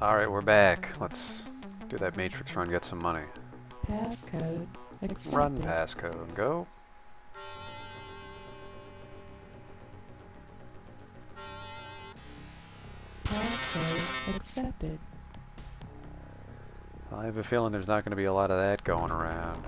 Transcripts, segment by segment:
Alright, we're back. Let's do that Matrix run, get some money. Passcode accepted. Run passcode. Go. Passcode accepted. I have a feeling there's not going to be a lot of that going around.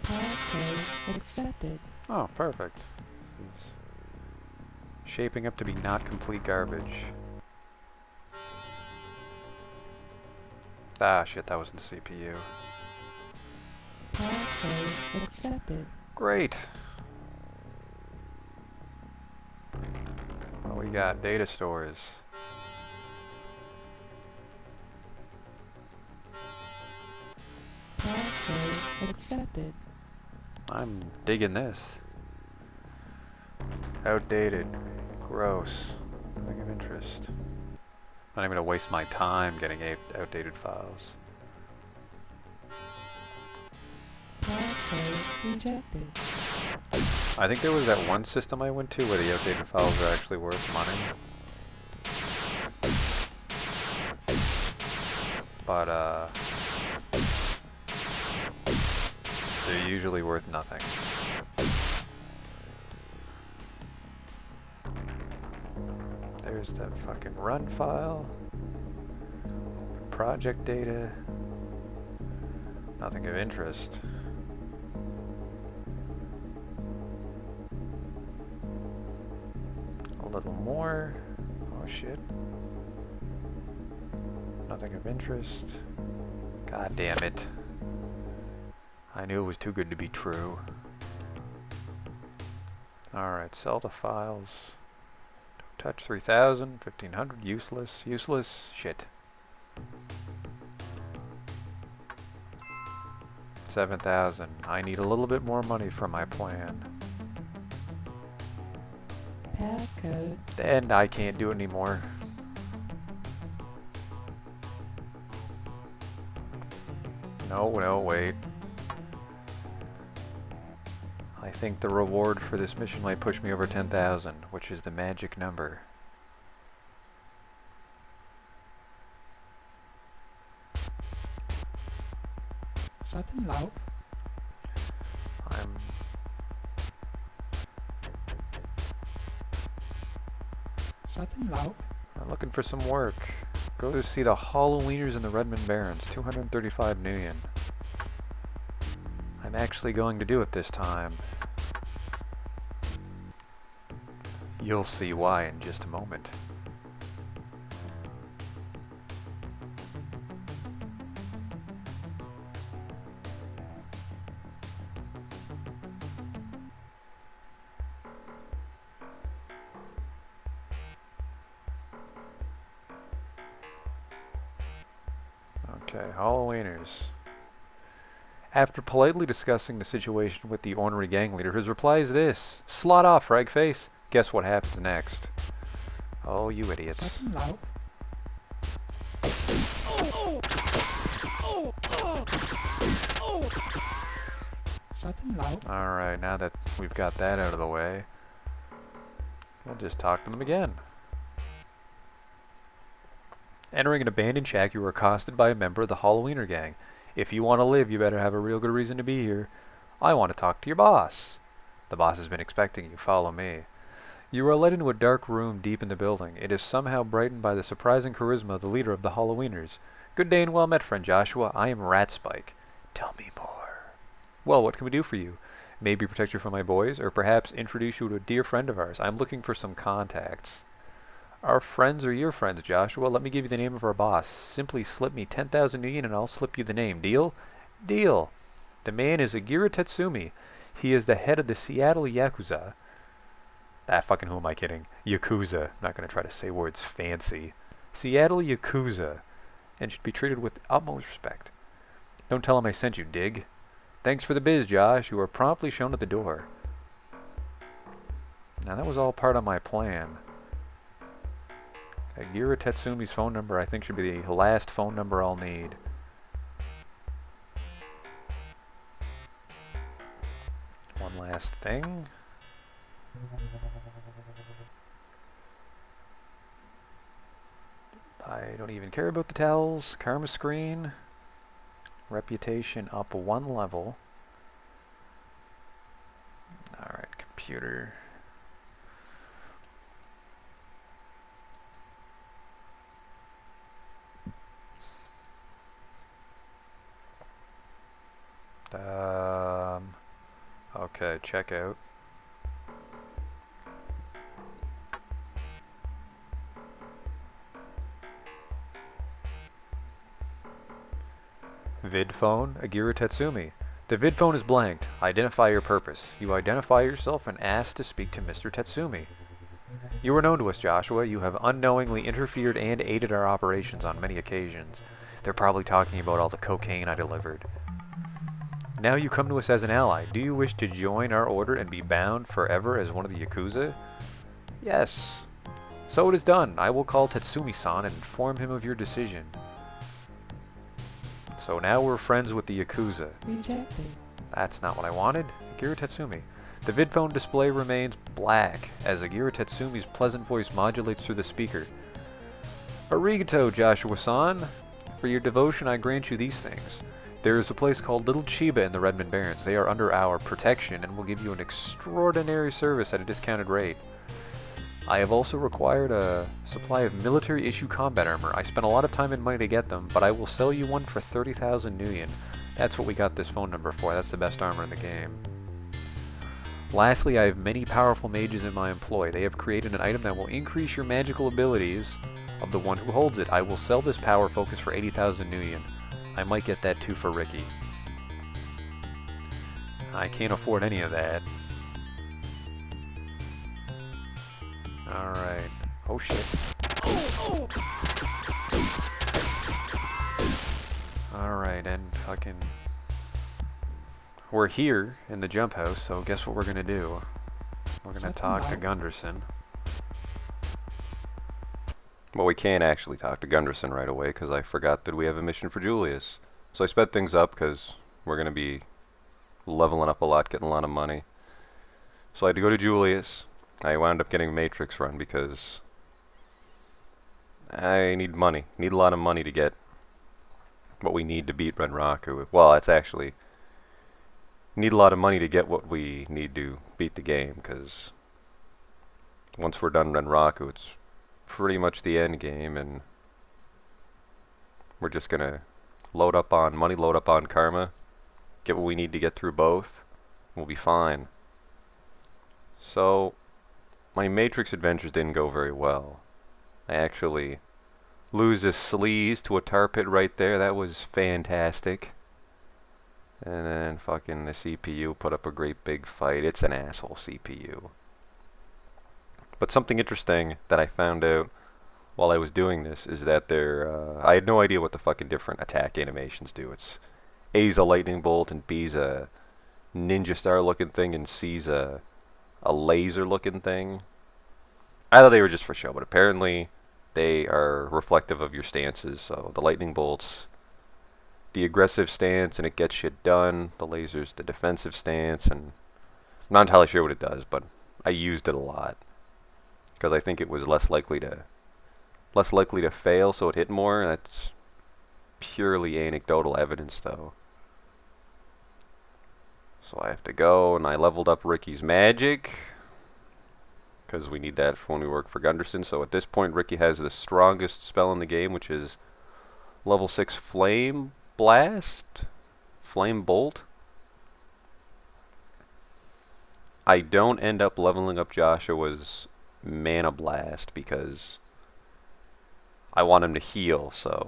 Passcode accepted. Oh, perfect. Shaping up to be not complete garbage. Ah, shit, that wasn't the CPU. Passcode accepted. Great. What do we got? Data stores. Passcode accepted. I'm digging this. Outdated. Gross. Nothing of interest. Not even gonna waste my time getting outdated files. Passcode rejected. I think there was that one system I went to where the outdated files are actually worth money. But, they're usually worth nothing. There's that fucking run file. Open project data. Nothing of interest. A little more. Oh shit. Nothing of interest. God damn it. I knew it was too good to be true. Alright, sell the files. Don't touch 3000, 1500, useless, useless, shit. 7000. I need a little bit more money for my plan. Passcode. And I can't do it anymore. No, wait. I think the reward for this mission might push me over 10,000, which is the magic number. Schattenlauf. I'm Schattenlauf. looking for some work. Go to see the Halloweeners in the Redmond Barrens, 235 Nuyen. I'm actually going to do it this time. You'll see why in just a moment. Okay, Halloweeners. After politely discussing the situation with the ornery gang leader, his reply is this: "Slot off, fragface." Guess what happens next? Oh, you idiots. Schattenlauf. Schattenlauf. Alright, now that we've got that out of the way, we'll just talk to them again. Entering an abandoned shack, you were accosted by a member of the Halloweener gang. If you want to live, you better have a real good reason to be here. I want to talk to your boss. The boss has been expecting you. Follow me. You are led into a dark room deep in the building. It is somehow brightened by the surprising charisma of the leader of the Halloweeners. Good day and well met, friend Joshua. I am Ratspike. Tell me more. Well, what can we do for you? Maybe protect you from my boys, or perhaps introduce you to a dear friend of ours. I'm looking for some contacts. Our friends are your friends, Joshua. Let me give you the name of our boss. Simply slip me 10,000 yen and I'll slip you the name. Deal? Deal. The man is Agira Tetsumi. He is the head of the Seattle Yakuza. Ah, fucking who am I kidding? Yakuza. I'm not going to try to say words fancy. Seattle Yakuza. And should be treated with utmost respect. Don't tell him I sent you, dig? Thanks for the biz, Josh. You were promptly shown at the door. Now that was all part of my plan. Agira Tetsumi's phone number, I think, should be the last phone number I'll need. One last thing. I don't even care about the towels. Karma screen. Reputation up 1 level. Alright, computer. Okay, check out. Vid phone, Agira Tetsumi. The vid phone is blanked. Identify your purpose. You identify yourself and ask to speak to Mr. Tetsumi. You are known to us, Joshua. You have unknowingly interfered and aided our operations on many occasions. They're probably talking about all the cocaine I delivered. Now you come to us as an ally. Do you wish to join our order and be bound forever as one of the Yakuza? Yes. So it is done. I will call Tetsumi-san and inform him of your decision. So now we're friends with the Yakuza. Rejected. That's not what I wanted. Agira Tetsumi. The vidphone display remains black as Agira Tetsumi's pleasant voice modulates through the speaker. Arigato, Joshua-san. For your devotion, I grant you these things. There is a place called Little Chiba in the Redmond Barrens. They are under our protection and will give you an extraordinary service at a discounted rate. I have also required a supply of military-issue combat armor. I spent a lot of time and money to get them, but I will sell you one for 30,000 Nuyen. That's what we got this phone number for. That's the best armor in the game. Lastly, I have many powerful mages in my employ. They have created an item that will increase your magical abilities of the one who holds it. I will sell this power focus for 80,000 Nuyen. I might get that too for Ricky. I can't afford any of that. Alright. Oh shit. Alright, and fucking... We're here in the jump house, so guess what we're gonna do? We're gonna talk to Gunderson. Well, we can't actually talk to Gunderson right away because I forgot that we have a mission for Julius. So I sped things up because we're going to be leveling up a lot, getting a lot of money. So I had to go to Julius. I wound up getting a Matrix run because I need money. Need a lot of money to get what we need to beat Renraku. Well, it's actually need a lot of money to get what we need to beat the game because once we're done Renraku, it's pretty much the end game, and we're just gonna load up on money, load up on karma, get what we need to get through both. We'll be fine. So my Matrix adventures didn't go very well. I actually lose a sleaze to a tar pit right there. That was fantastic. And then fucking the CPU put up a great big fight. It's an asshole CPU. But something interesting that I found out while I was doing this is that I had no idea what the fucking different attack animations do. It's A's a lightning bolt and B's a ninja star looking thing and C's a laser looking thing. I thought they were just for show, but apparently they are reflective of your stances. So the lightning bolts, the aggressive stance and it gets shit done. The laser's the defensive stance, and I'm not entirely sure what it does, but I used it a lot because I think it was less likely to fail, so it hit more. That's purely anecdotal evidence, though. So I have to go, and I leveled up Ricky's magic because we need that for when we work for Gunderson. So at this point, Ricky has the strongest spell in the game, which is level 6 Flame Blast? Flame Bolt? I don't end up leveling up Joshua's Mana Blast because I want him to heal, so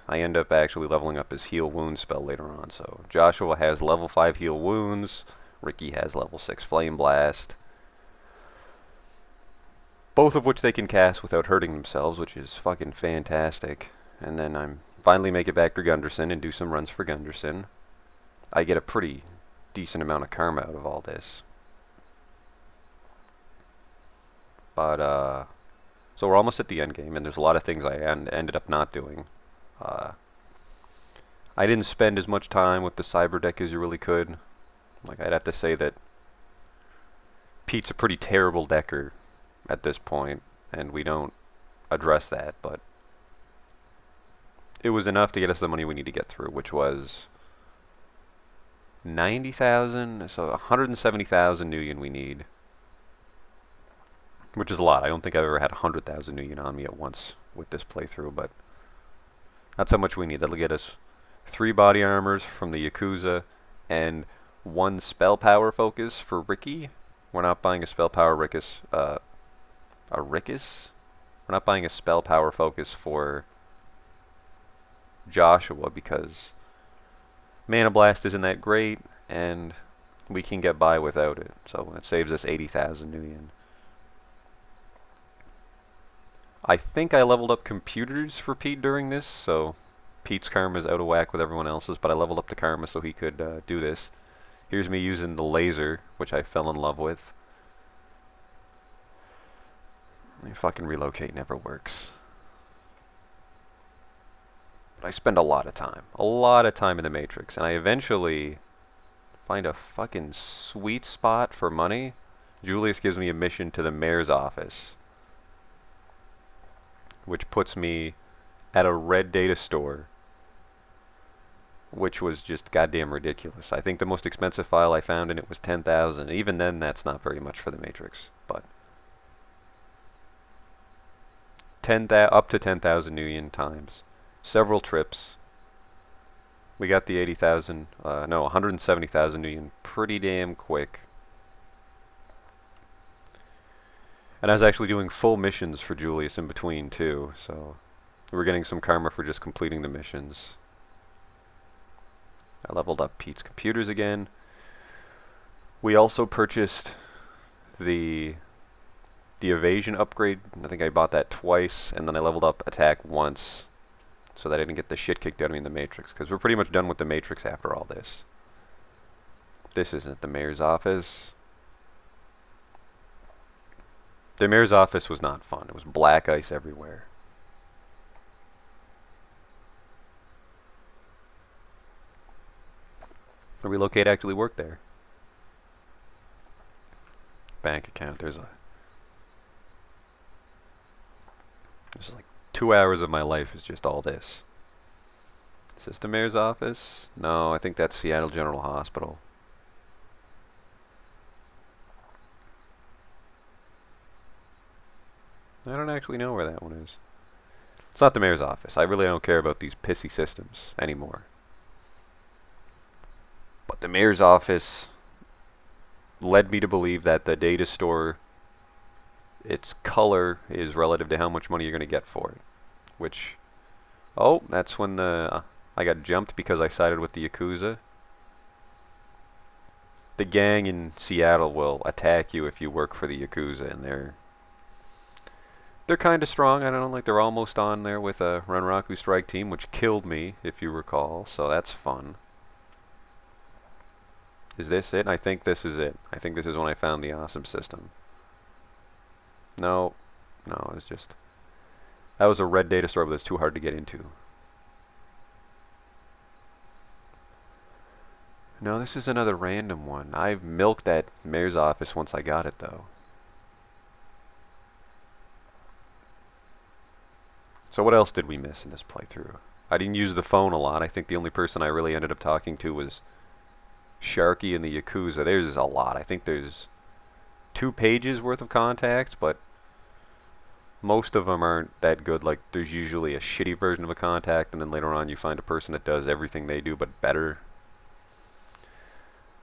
I end up actually leveling up his Heal Wounds spell later on. So Joshua has level 5 Heal Wounds, Ricky has level 6 Flame Blast, both of which they can cast without hurting themselves, which is fucking fantastic. And then I'm finally make it back to Gunderson and do some runs for Gunderson. I get a pretty decent amount of karma out of all this. But, so we're almost at the end game, and there's a lot of things I ended up not doing. I didn't spend as much time with the cyber deck as you really could. Like, I'd have to say that Pete's a pretty terrible decker at this point, and we don't address that, but it was enough to get us the money we need to get through, which was 90,000, so 170,000 Nuyen we need, which is a lot. I don't think I've ever had 100,000 Nuyen on me at once with this playthrough, but that's how much we need. That'll get us 3 body armors from the Yakuza and 1 spell power focus for Ricky. We're not buying a spell power Rickus, a Rickus? We're not buying a spell power focus for Joshua because Mana Blast isn't that great, and we can get by without it. So it saves us 80,000 Nuyen. I think I leveled up computers for Pete during this, so Pete's karma is out of whack with everyone else's, but I leveled up the karma so he could do this. Here's me using the laser, which I fell in love with. Fucking relocate never works. But I spend a lot of time in the Matrix, and I eventually find a fucking sweet spot for money. Julius gives me a mission to the mayor's office, which puts me at a red data store, which was just goddamn ridiculous. I think the most expensive file I found in it was 10,000. Even then, that's not very much for the Matrix, but up to 10,000 Nuyen times several trips. We got the 80,000, no, 170,000 Nuyen pretty damn quick. And I was actually doing full missions for Julius in between too, so we were getting some karma for just completing the missions. I leveled up Pete's computers again. We also purchased the evasion upgrade. I think I bought that twice, and then I leveled up attack once, so that I didn't get the shit kicked out of me in the Matrix, because we're pretty much done with the Matrix after all this. This isn't the mayor's office. The mayor's office was not fun. It was black ice everywhere. The relocate actually worked there. Bank account. There's like 2 hours of my life is just all this. Is this the mayor's office? No, I think that's Seattle General Hospital. I don't actually know where that one is. It's not the mayor's office. I really don't care about these pissy systems anymore. But the mayor's office led me to believe that the data store, its color is relative to how much money you're going to get for it. Which, oh, that's when I got jumped because I sided with the Yakuza. The gang in Seattle will attack you if you work for the Yakuza, and they're kind of strong. I don't know, like they're almost on there with a Renraku Strike Team, which killed me, if you recall, so that's fun. Is this it? I think this is it. I think this is when I found the awesome system. No, it was just... That was a red data store, but it's too hard to get into. No, this is another random one. I've milked that mayor's office once I got it, though. So what else did we miss in this playthrough? I didn't use the phone a lot. I think the only person I really ended up talking to was Sharky and the Yakuza. There's a lot. I think there's 2 pages worth of contacts, but most of them aren't that good. Like, there's usually a shitty version of a contact, and then later on you find a person that does everything they do but better.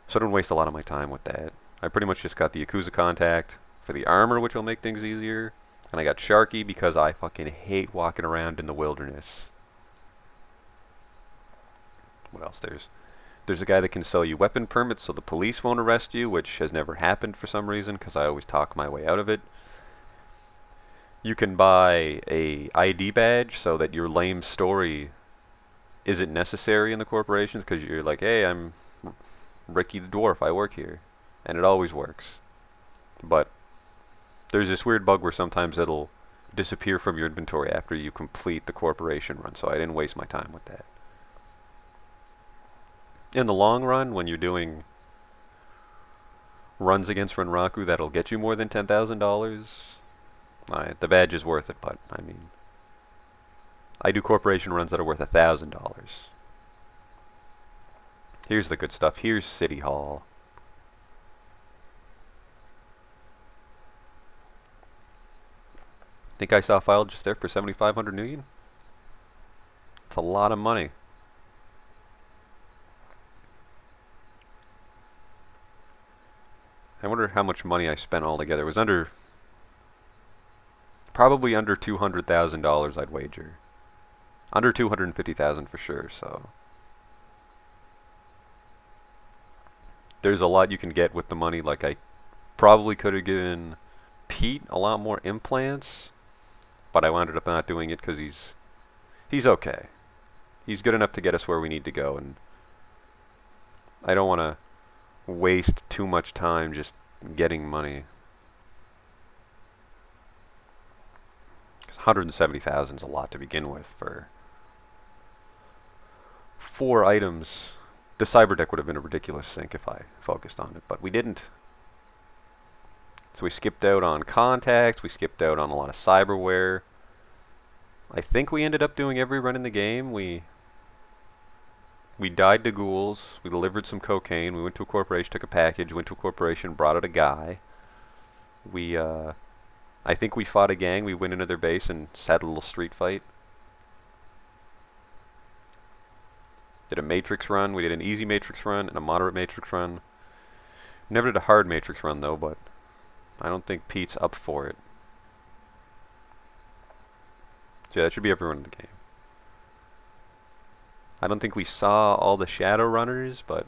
So I don't waste a lot of my time with that. I pretty much just got the Yakuza contact for the armor, which will make things easier. And I got Sharky because I fucking hate walking around in the wilderness. What else? There's a guy that can sell you weapon permits so the police won't arrest you, which has never happened for some reason because I always talk my way out of it. You can buy a ID badge so that your lame story isn't necessary in the corporations because you're like, hey, I'm Ricky the Dwarf, I work here. And it always works. But there's this weird bug where sometimes it'll disappear from your inventory after you complete the corporation run, so I didn't waste my time with that. In the long run, when you're doing runs against Renraku that'll get you more than $10,000, the badge is worth it, but I mean, I do corporation runs that are worth $1,000. Here's the good stuff. Here's City Hall. Think I saw filed just there for 7,500 Nuyen? It's a lot of money. I wonder how much money I spent altogether. It was probably under $200,000, I'd wager. Under 250,000 for sure, so. There's a lot you can get with the money. Like, I probably could have given Pete a lot more implants, but I wound up not doing it because he's okay. He's good enough to get us where we need to go, and I don't want to waste too much time just getting money. 'Cause 170,000 is a lot to begin with for 4 items. The cyber deck would have been a ridiculous sink if I focused on it, but we didn't. So we skipped out on contacts, we skipped out on a lot of cyberware. I think we ended up doing every run in the game. We died to ghouls, we delivered some cocaine, we went to a corporation, took a package, went to a corporation, brought out a guy. I think we fought a gang, we went into their base and just had a little street fight. Did a matrix run, we did an easy matrix run and a moderate matrix run. Never did a hard matrix run though, but I don't think Pete's up for it. So yeah, that should be everyone in the game. I don't think we saw all the Shadowrunners, but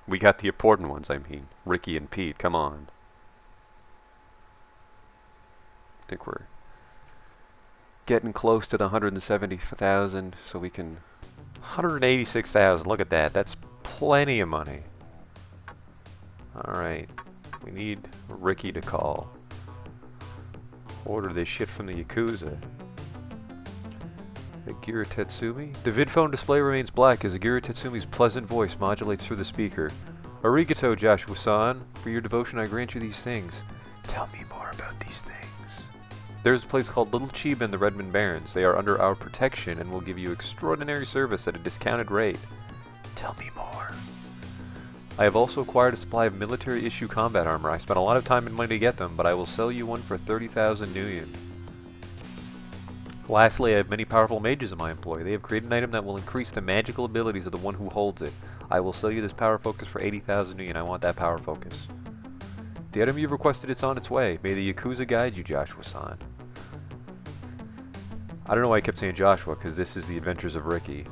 we got the important ones, I mean. Ricky and Pete, come on. I think we're getting close to the 170,000, so we can... 186,000, look at that. That's plenty of money. Alright, we need Ricky to call. Order this shit from the Yakuza. Agira Tetsumi? The vidphone display remains black as Agira Tetsumi's pleasant voice modulates through the speaker. Arigato, Joshua-san. For your devotion I grant you these things. Tell me more about these things. There's a place called Little Chiba in the Redmond Barrens. They are under our protection and will give you extraordinary service at a discounted rate. Tell me more. I have also acquired a supply of military-issue combat armor. I spent a lot of time and money to get them, but I will sell you one for 30,000 Nuyen. Lastly, I have many powerful mages in my employ. They have created an item that will increase the magical abilities of the one who holds it. I will sell you this power focus for 80,000 Nuyen. I want that power focus. The item you've requested is on its way. May the Yakuza guide you, Joshua-san. I don't know why I kept saying Joshua, because this is the adventures of Ricky.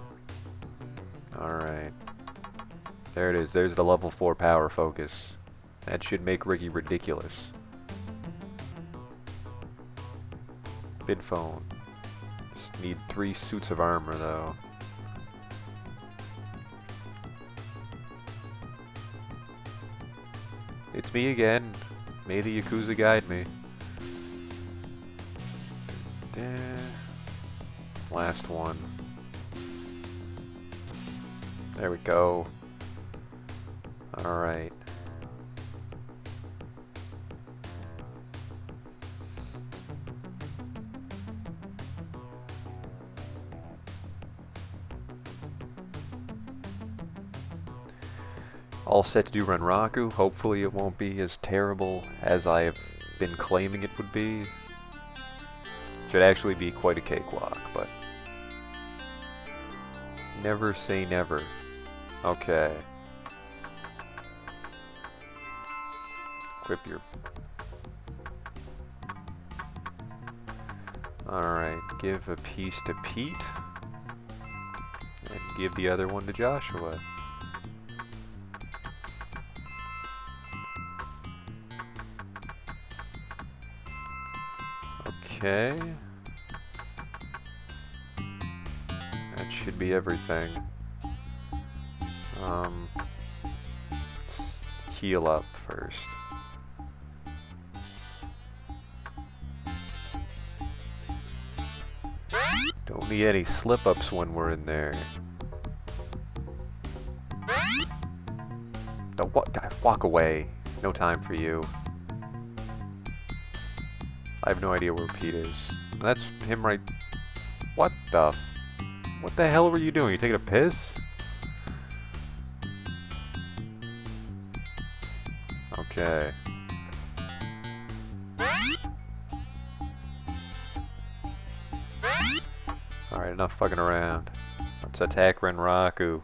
Alright. There it is. There's the level 4 power focus. That should make Ricky ridiculous. Bid phone. Just need 3 suits of armor, though. It's me again. May the Yakuza guide me. Last one. There we go. Alright. All set to do Renraku. Hopefully it won't be as terrible as I have been claiming it would be. Should actually be quite a cakewalk, but never say never. Okay. Equip your... Alright, give a piece to Pete. And give the other one to Joshua. Okay. That should be everything. Let's heal up first. Don't need any slip-ups when we're in there. Don't walk away. No time for you. I have no idea where Pete is. That's him right... What the... What the hell were you doing? You taking a piss? Okay. Alright, enough fucking around. Let's attack Renraku.